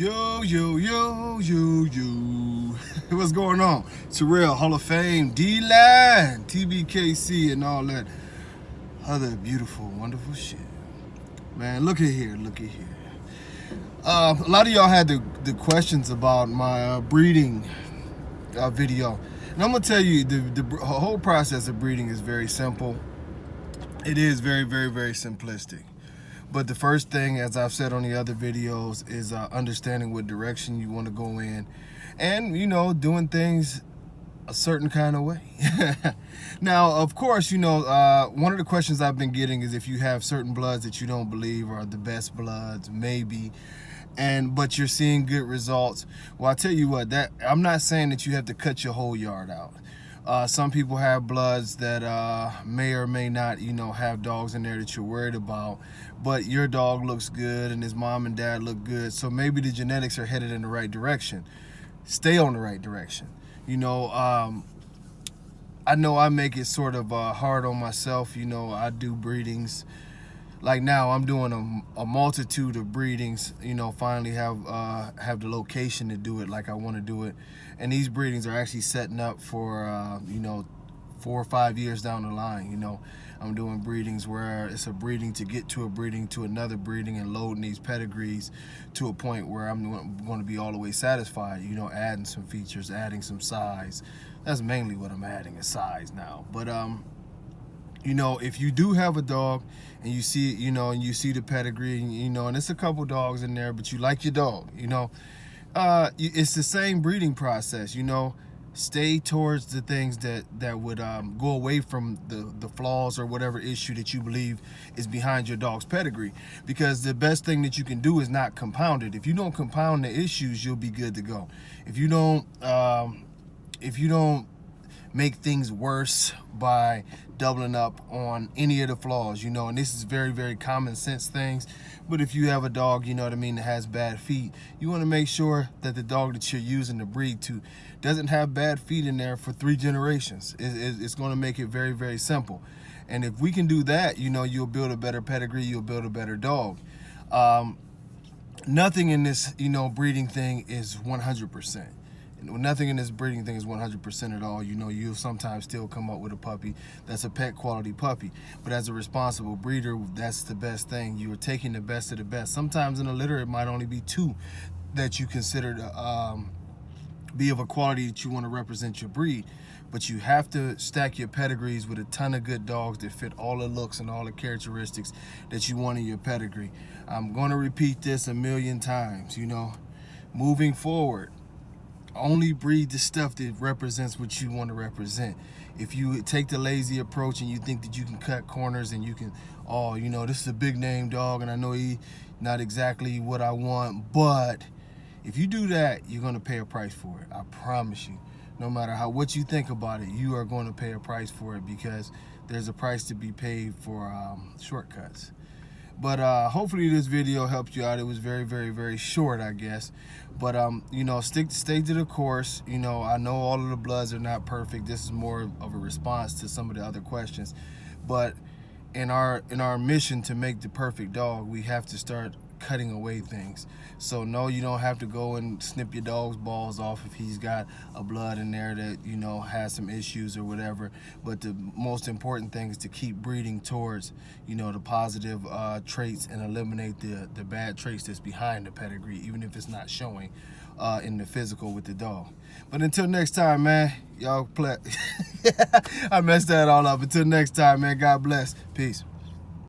Yo, yo, yo, yo, yo. What's going on? Terrell, Hall of Fame, D-Line, TBKC, and all that other beautiful, wonderful shit. Man, look at here, look at here. A lot of y'all had the questions about my breeding video. And I'm going to tell you, the whole process of breeding is very simple. It is very, very, very simplistic. But the first thing, as I've said on the other videos, is understanding what direction you want to go in and, you know, doing things a certain kind of way. Now, of course, you know, one of the questions I've been getting is if you have certain bloods that you don't believe are the best bloods, maybe, but you're seeing good results. Well, I'll tell you what, that I'm not saying that you have to cut your whole yard out. Some people have bloods that may or may not, you know, have dogs in there that you're worried about, but your dog looks good and his mom and dad look good, so maybe the genetics are headed in the right direction. Stay on the right direction. You know, I know I make it sort of hard on myself. You know, I do breedings. Like now, I'm doing a multitude of breedings. You know, finally have the location to do it like I want to do it, and these breedings are actually setting up for you know, 4 or 5 years down the line. You know, I'm doing breedings where it's a breeding to get to a breeding to another breeding and loading these pedigrees to a point where I'm going to be all the way satisfied. You know, adding some features, adding some size. That's mainly what I'm adding, is size now. But you know, if you do have a dog and you see, you know, and you see the pedigree, and, you know, and it's a couple dogs in there, but you like your dog, you know, it's the same breeding process. You know, stay towards the things that would go away from the flaws or whatever issue that you believe is behind your dog's pedigree, because the best thing that you can do is not compound it. If you don't compound the issues, you'll be good to go. If you don't make things worse by doubling up on any of the flaws, you know, and this is very, very common sense things. But if you have a dog, you know what I mean, that has bad feet, you want to make sure that the dog that you're using to breed to doesn't have bad feet in there for 3 generations. It's going to make it very, very simple. And if we can do that, you know, you'll build a better pedigree, you'll build a better dog. Nothing in this, you know, breeding thing is 100%. Nothing in this breeding thing is 100% at all. You know, you'll sometimes still come up with a puppy that's a pet quality puppy. But as a responsible breeder, that's the best thing. You are taking the best of the best. Sometimes in a litter, it might only be 2 that you consider to be of a quality that you want to represent your breed. But you have to stack your pedigrees with a ton of good dogs that fit all the looks and all the characteristics that you want in your pedigree. I'm going to repeat this a million times, you know, moving forward. Only breed the stuff that represents what you want to represent. If you take the lazy approach and you think that you can cut corners and you can, oh, you know, this is a big name dog and I know he not exactly what I want, but if you do that, you're going to pay a price for it. I promise you. No matter what you think about it, you are going to pay a price for it, because there's a price to be paid for shortcuts. But hopefully this video helped you out. It was very, very, very short, I guess. But you know, stay to the course. You know, I know all of the bloods are not perfect. This is more of a response to some of the other questions. But in our mission to make the perfect dog, we have to start cutting away things. So no, you don't have to go and snip your dog's balls off if he's got a blood in there that, you know, has some issues or whatever. But the most important thing is to keep breeding towards, you know, the positive traits and eliminate the bad traits that's behind the pedigree, even if it's not showing in the physical with the dog. But until next time, man, y'all play. I messed that all up. Until next time, man, God bless. Peace.